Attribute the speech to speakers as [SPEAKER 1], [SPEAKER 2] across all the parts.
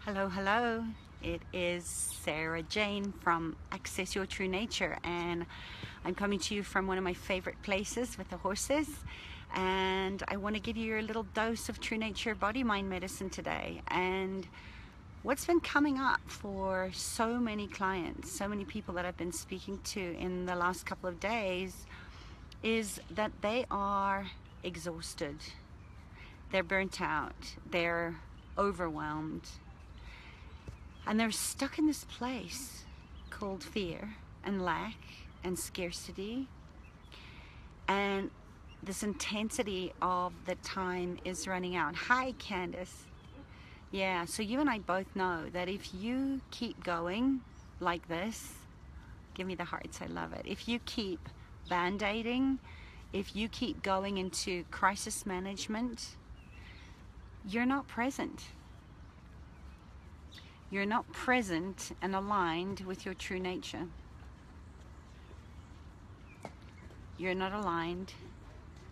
[SPEAKER 1] Hello, hello. It is Sarah Jane from Access Your True Nature, and I'm coming to you from one of my favorite places with the horses. And I want to give you a little dose of True Nature body mind medicine today. And what's been coming up for so many clients, so many people that I've been speaking to in the last couple of days, is that they are exhausted, they're burnt out, they're overwhelmed. And they're stuck in this place called fear and lack and scarcity. And this intensity of the time is running out. Hi, Candace. Yeah, so you and I both know that if you keep going like this, give me the hearts, I love it. If you keep band-aiding, if you keep going into crisis management, you're not present. You're not present and aligned with your true nature. You're not aligned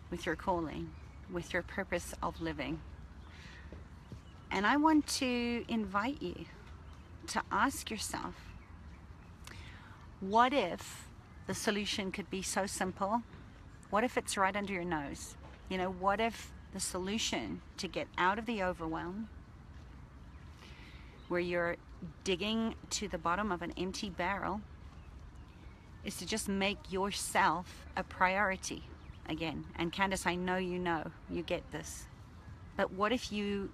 [SPEAKER 1] with your calling, with your purpose of living. And I want to invite you to ask yourself, what if the solution could be so simple? What if it's right under your nose? What if the solution to get out of the overwhelm, where you're digging to the bottom of an empty barrel, is to just make yourself a priority again? And Candace, I know you get this. But what if you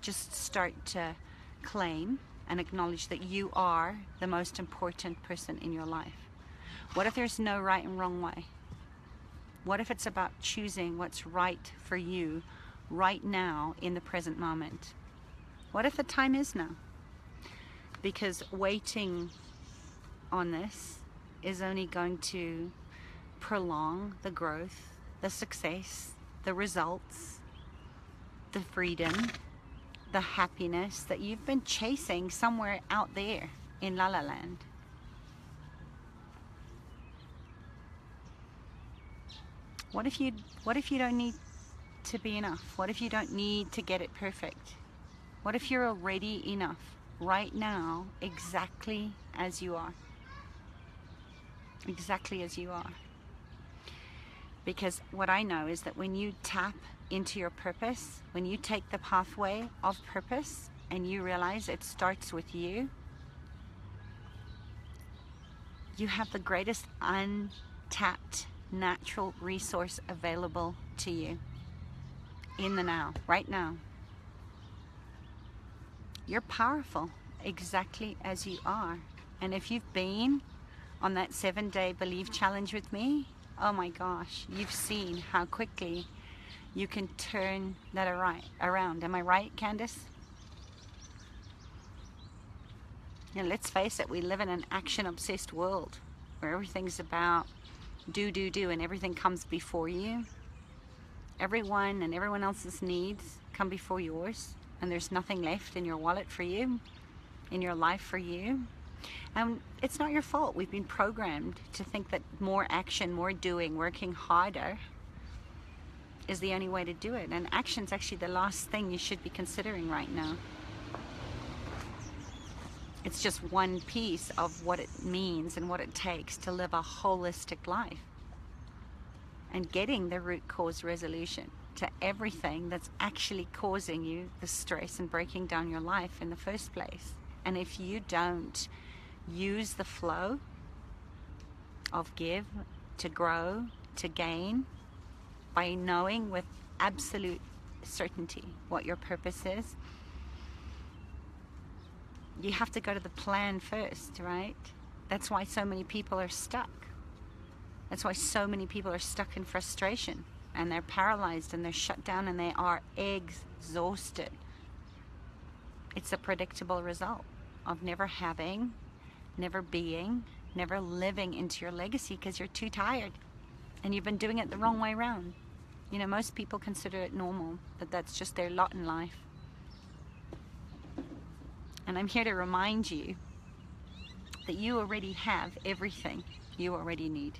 [SPEAKER 1] just start to claim and acknowledge that you are the most important person in your life? What if there's no right and wrong way? What if it's about choosing what's right for you right now in the present moment? What if the time is now? Because waiting on this is only going to prolong the growth, the success, the results, the freedom, the happiness that you've been chasing somewhere out there in La La Land. What if you don't need to be enough? What if you don't need to get it perfect? What if you're already enough right now, exactly as you are? Exactly as you are. Because what I know is that when you tap into your purpose, when you take the pathway of purpose and you realize it starts with you, you have the greatest untapped natural resource available to you in the now, right now. You're powerful exactly as you are. And if you've been on that 7-day belief challenge with me, oh my gosh, you've seen how quickly you can turn that around. Am I right, Candace? Let's face it, we live in an action-obsessed world where everything's about do, and everything comes before you. Everyone and everyone else's needs come before yours, and there's nothing left in your wallet for you, in your life for you. And it's not your fault. We've been programmed to think that more action, more doing, working harder is the only way to do it. And action's actually the last thing you should be considering right now. It's just one piece of what it means and what it takes to live a holistic life. And getting the root cause resolution to everything that's actually causing you the stress and breaking down your life in the first place. And if you don't use the flow of give, to grow, to gain, by knowing with absolute certainty what your purpose is, you have to go to the plan first, right? That's why so many people are stuck. That's why so many people are stuck in frustration, and they're paralyzed and they're shut down and they are exhausted. It's a predictable result of never having, never being, never living into your legacy because you're too tired and you've been doing it the wrong way around. Most people consider it normal, that that's just their lot in life. And I'm here to remind you that you already have everything you already need.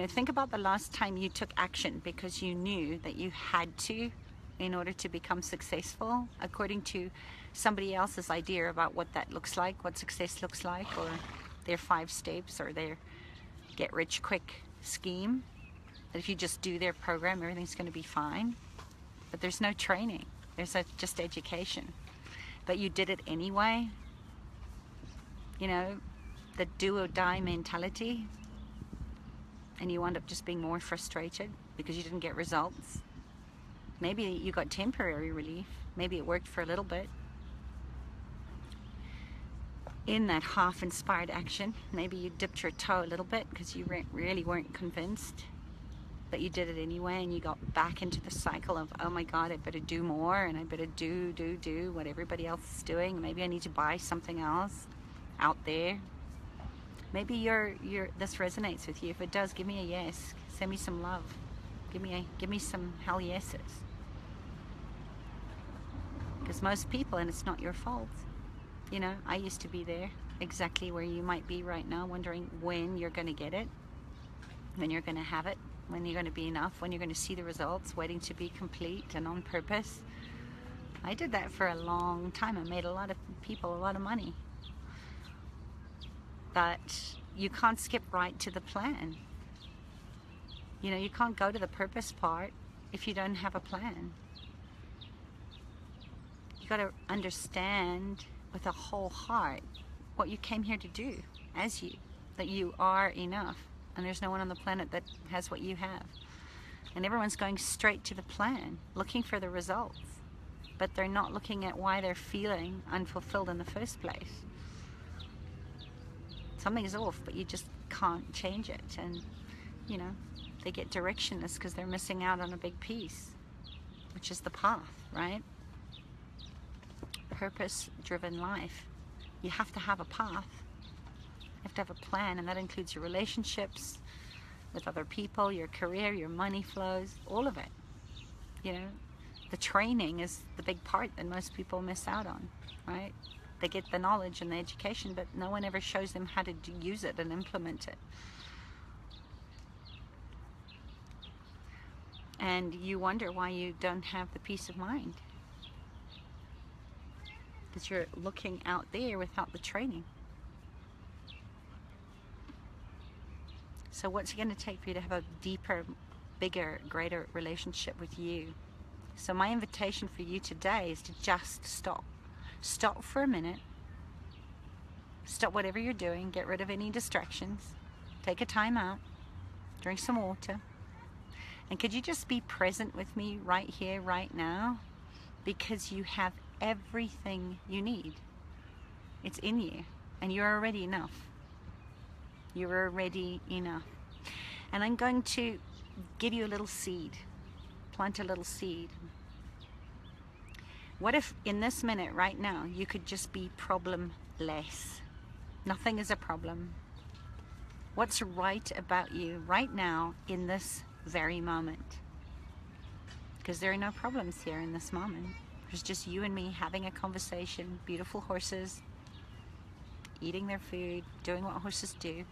[SPEAKER 1] Think about the last time you took action because you knew that you had to in order to become successful according to somebody else's idea about what that looks like, what success looks like, or their 5 steps or their get rich quick scheme. That if you just do their program, everything's going to be fine. But there's no training. There's just education. But you did it anyway. You know, the do or die mentality. And you end up just being more frustrated because you didn't get results. Maybe you got temporary relief. Maybe it worked for a little bit. In that half-inspired action, maybe you dipped your toe a little bit because you really weren't convinced. But you did it anyway, and you got back into the cycle of, oh my God, I better do more, and I better do what everybody else is doing. Maybe I need to buy something else out there. Maybe this resonates with you. If it does, give me a yes. Send me some love. Give me some hell yeses. Because most people, and it's not your fault. You know, I used to be there, exactly where you might be right now, wondering when you're going to get it, when you're going to have it, when you're going to be enough, when you're going to see the results, waiting to be complete and on purpose. I did that for a long time. I made a lot of people a lot of money. But you can't skip right to the plan. You know, you can't go to the purpose part if you don't have a plan. You got to understand with a whole heart what you came here to do as you, that you are enough. And there's no one on the planet that has what you have. And everyone's going straight to the plan, looking for the results. But they're not looking at why they're feeling unfulfilled in the first place. Something's off, but you just can't change it. And, you know, they get directionless because they're missing out on a big piece, which is the path, right? Purpose-driven life. You have to have a path. You have to have a plan, and that includes your relationships with other people, your career, your money flows, all of it. You know, the training is the big part that most people miss out on, right? They get the knowledge and the education, but no one ever shows them how to use it and implement it. And you wonder why you don't have the peace of mind. Because you're looking out there without the training. So what's it going to take for you to have a deeper, bigger, greater relationship with you? So my invitation for you today is to just stop. Stop for a minute. Stop whatever you're doing. Get rid of any distractions. Take a time out. Drink some water. And could you just be present with me right here, right now? Because you have everything you need. It's in you. And you're already enough. You're already enough. And I'm going to give you a little seed. Plant a little seed. What if in this minute right now you could just be problemless? Nothing is a problem. What's right about you right now in this very moment? Because there are no problems here in this moment. There's just you and me having a conversation, beautiful horses, eating their food, doing what horses do.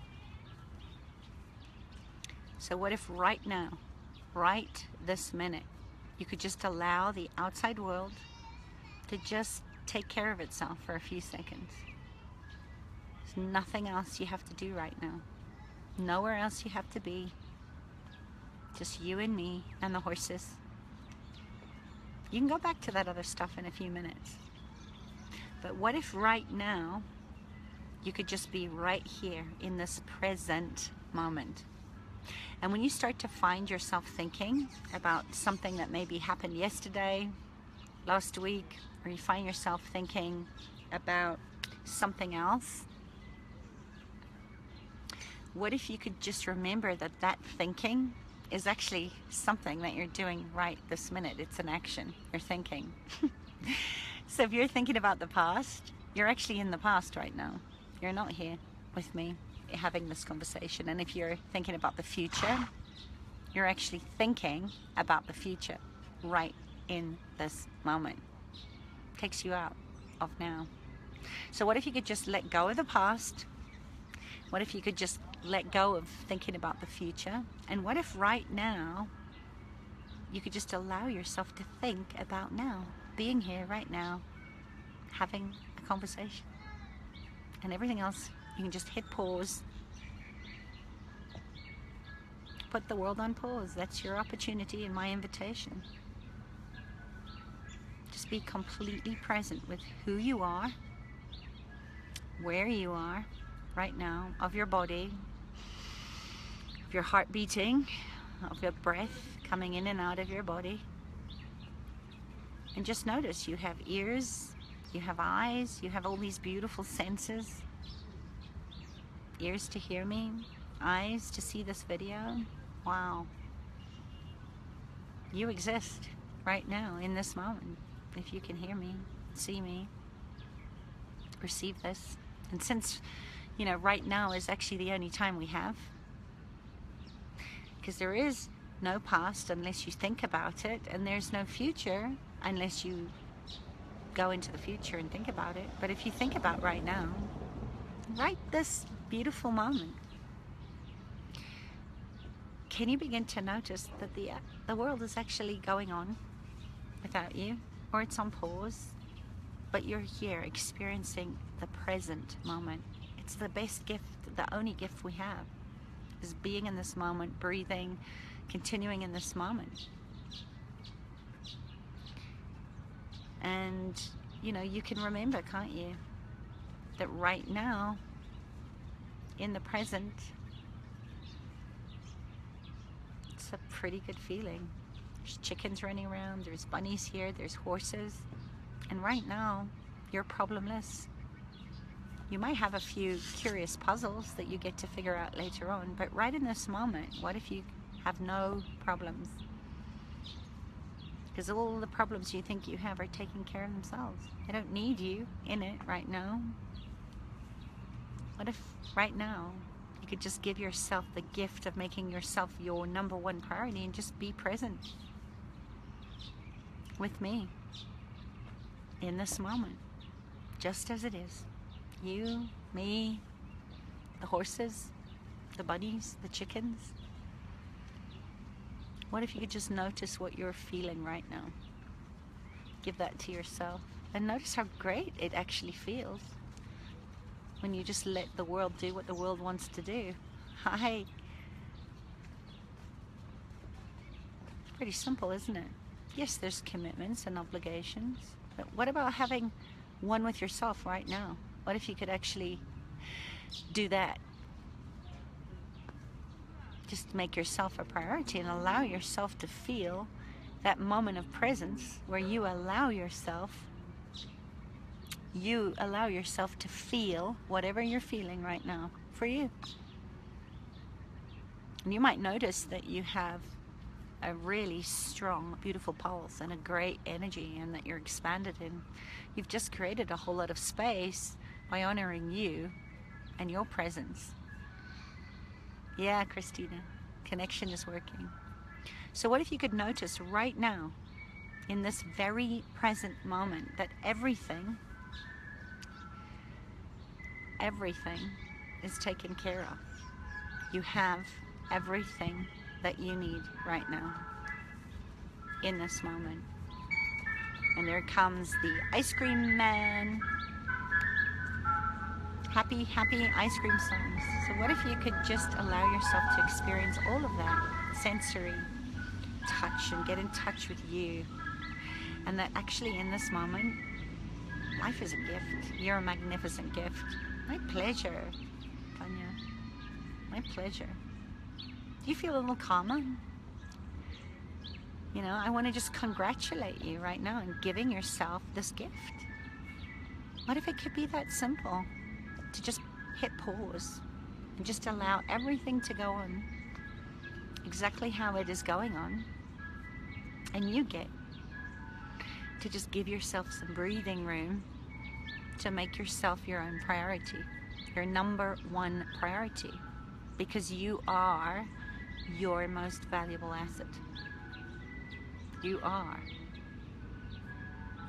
[SPEAKER 1] So what if right now, right this minute, you could just allow the outside world to just take care of itself for a few seconds. There's nothing else you have to do right now. Nowhere else you have to be. Just you and me and the horses. You can go back to that other stuff in a few minutes. But what if right now you could just be right here in this present moment? And when you start to find yourself thinking about something that maybe happened yesterday, last week, or you find yourself thinking about something else, what if you could just remember that that thinking is actually something that you're doing right this minute? It's an action. You're thinking. So if you're thinking about the past, you're actually in the past right now. You're not here with me having this conversation. And if you're thinking about the future, you're actually thinking about the future right in this moment. Takes you out of now. So what if you could just let go of the past? What if you could just let go of thinking about the future? And what if right now you could just allow yourself to think about now, being here right now, having a conversation. And everything else, you can just hit pause. Put the world on pause. That's your opportunity and my invitation. Just be completely present with who you are, where you are right now, of your body, of your heart beating, of your breath coming in and out of your body. And just notice you have ears, you have eyes, you have all these beautiful senses. Ears to hear me, eyes to see this video. Wow. You exist right now in this moment. If you can hear me, see me, receive this. And since, you know, right now is actually the only time we have, because there is no past unless you think about it, and there's no future unless you go into the future and think about it. But if you think about right now, right this beautiful moment, can you begin to notice that the world is actually going on without you, or it's on pause, but you're here experiencing the present moment. It's the best gift, the only gift we have, is being in this moment, breathing, continuing in this moment. And, you know, you can remember, can't you, that right now, in the present, it's a pretty good feeling. There's chickens running around, there's bunnies here, there's horses, and right now, you're problemless. You might have a few curious puzzles that you get to figure out later on, but right in this moment, what if you have no problems? Because all the problems you think you have are taking care of themselves. They don't need you in it right now. What if right now you could just give yourself the gift of making yourself your #1 priority and just be present with me in this moment, just as it is. You, me, the horses, the bunnies, the chickens. What if you could just notice what you're feeling right now? Give that to yourself and notice how great it actually feels when you just let the world do what the world wants to do. Hi. It's pretty simple, isn't it? Yes, there's commitments and obligations, but what about having one with yourself right now? What if you could actually do that? Just make yourself a priority and allow yourself to feel that moment of presence where you allow yourself to feel whatever you're feeling right now for you. And you might notice that you have a really strong, beautiful pulse and a great energy, and that you're expanded, and you've just created a whole lot of space by honoring you and your presence. Yeah, Christina, connection is working. So what if you could notice right now, in this very present moment, that everything is taken care of. You have everything that you need right now, in this moment. And there comes the ice cream man. Happy, happy ice cream songs. So what if you could just allow yourself to experience all of that sensory touch and get in touch with you, and that actually in this moment, life is a gift. You're a magnificent gift. My pleasure, Tanya. My pleasure. Do you feel a little calmer? You know, I want to just congratulate you right now in giving yourself this gift. What if it could be that simple? To just hit pause and just allow everything to go on exactly how it is going on, and you get to just give yourself some breathing room to make yourself your own priority, your #1 priority, because you are your most valuable asset. You are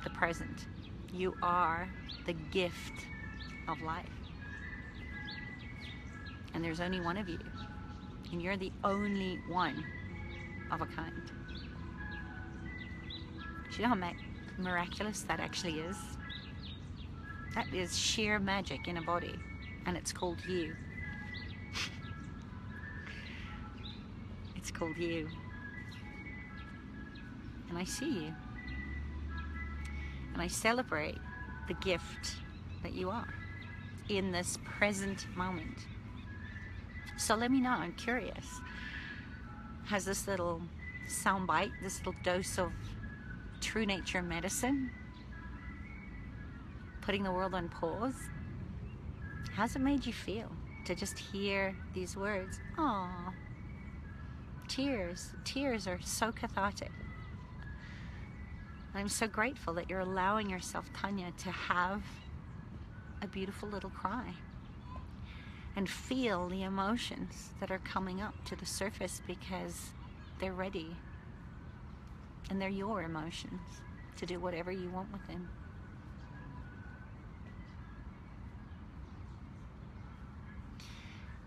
[SPEAKER 1] the present. You are the gift of life. And there's only one of you, and you're the only one of a kind. Do you know how miraculous that actually is? That is sheer magic in a body, and it's called you. It's called you. And I see you. And I celebrate the gift that you are in this present moment. So let me know, I'm curious. Has this little soundbite, this little dose of true nature medicine, putting the world on pause, how's it made you feel to just hear these words? Aww. Tears are so cathartic. I'm so grateful that you're allowing yourself, Tanya, to have a beautiful little cry and feel the emotions that are coming up to the surface, because they're ready and they're your emotions to do whatever you want with them.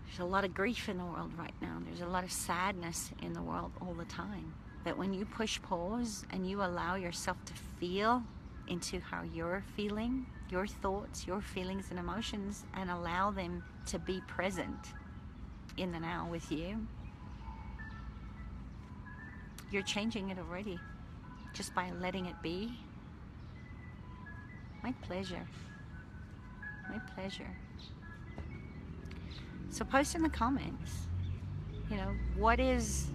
[SPEAKER 1] There's a lot of grief in the world right now. There's a lot of sadness in the world all the time. But when you push pause and you allow yourself to feel into how you're feeling, your thoughts, your feelings and emotions, and allow them to be present in the now with you, you're changing it already just by letting it be. My pleasure. My pleasure. So post in the comments, you know, what is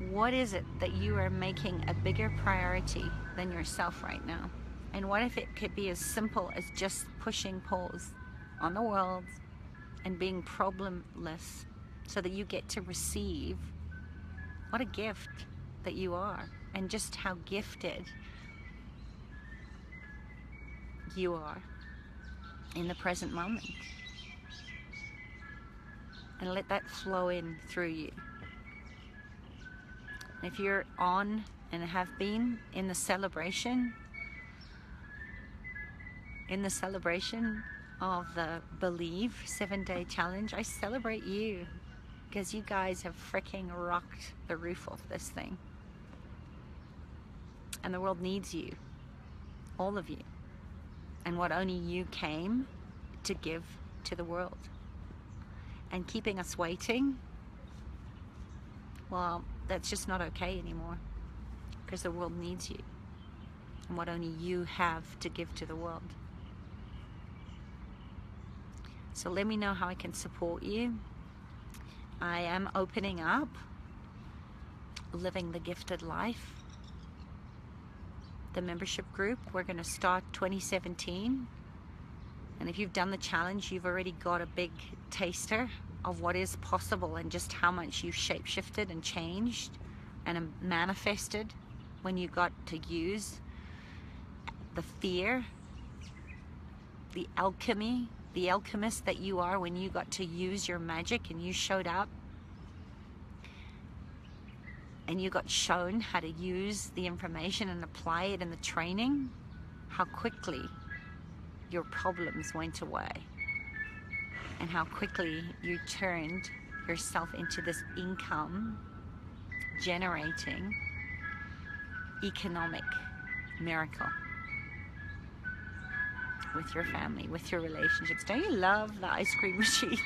[SPEAKER 1] it that you are making a bigger priority than yourself right now? And what if it could be as simple as just pushing pause on the world and being problemless so that you get to receive what a gift that you are, and just how gifted you are in the present moment. And let that flow in through you. If you're on and have been in the celebration of the Believe 7-day challenge, I celebrate you, because you guys have freaking rocked the roof off this thing. And the world needs you, all of you, and what only you came to give to the world. And keeping us waiting, well, that's just not okay anymore, because the world needs you and what only you have to give to the world. So let me know how I can support you. I am opening up Living the Gifted Life, the membership group. We're going to start 2017. And if you've done the challenge, you've already got a big taster of what is possible and just how much you've shape-shifted and changed and manifested when you got to use the fear, the alchemy, the alchemist that you are when you got to use your magic and you showed up and you got shown how to use the information and apply it in the training, how quickly your problems went away, and how quickly you turned yourself into this income generating economic miracle with your family, with your relationships. Don't you love the ice cream machine?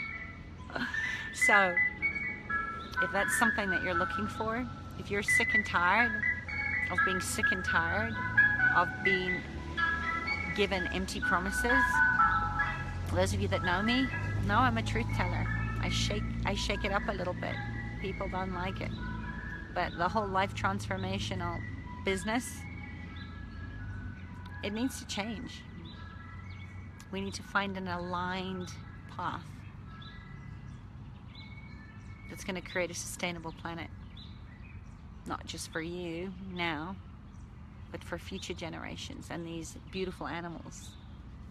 [SPEAKER 1] So if that's something that you're looking for, if you're sick and tired of being sick and tired of being given empty promises, those of you that know me know I'm a truth teller. I shake it up a little bit. People don't like it, but the whole life transformational business, it needs to change. We need to find an aligned path that's going to create a sustainable planet, not just for you now, but for future generations and these beautiful animals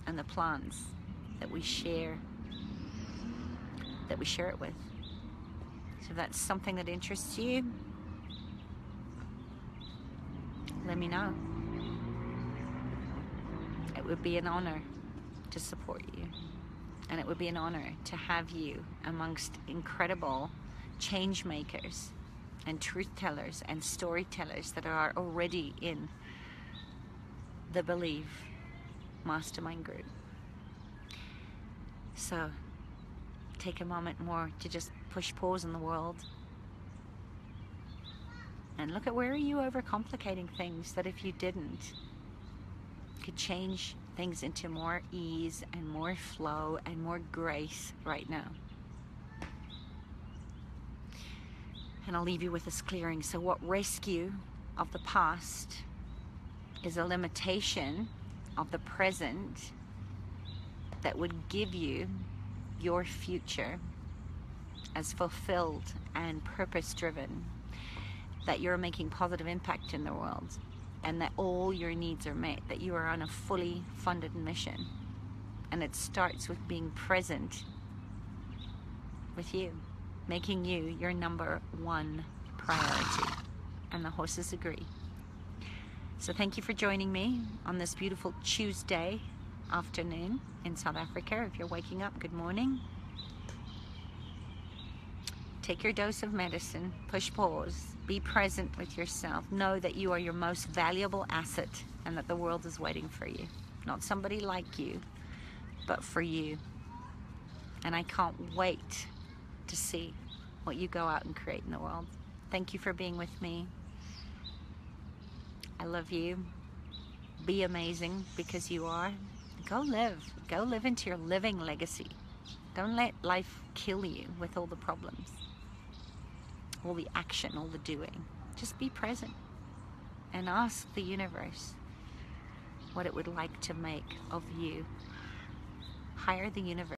[SPEAKER 1] and the plants that we share it with. So if that's something that interests you, let me know. It would be an honor to support you, and it would be an honor to have you amongst incredible change makers and truth tellers and storytellers that are already in the Believe Mastermind Group. So take a moment more to just push pause in the world and look at where are you overcomplicating things that if you didn't could change things into more ease and more flow and more grace right now. And I'll leave you with this clearing. So what rescue of the past is a limitation of the present that would give you your future as fulfilled and purpose-driven, that you're making positive impact in the world, and that all your needs are met, that you are on a fully funded mission. And it starts with being present with you, making you your number one priority. And the horses agree. So thank you for joining me on this beautiful Tuesday afternoon in South Africa. If you're waking up, good morning. Take your dose of medicine, push pause, be present with yourself. Know that you are your most valuable asset and that the world is waiting for you. Not somebody like you, but for you. And I can't wait to see what you go out and create in the world. Thank you for being with me. I love you. Be amazing because you are. Go live. Go live into your living legacy. Don't let life kill you with all the problems, all the action, all the doing. Just be present and ask the universe what it would like to make of you. Hire the universe.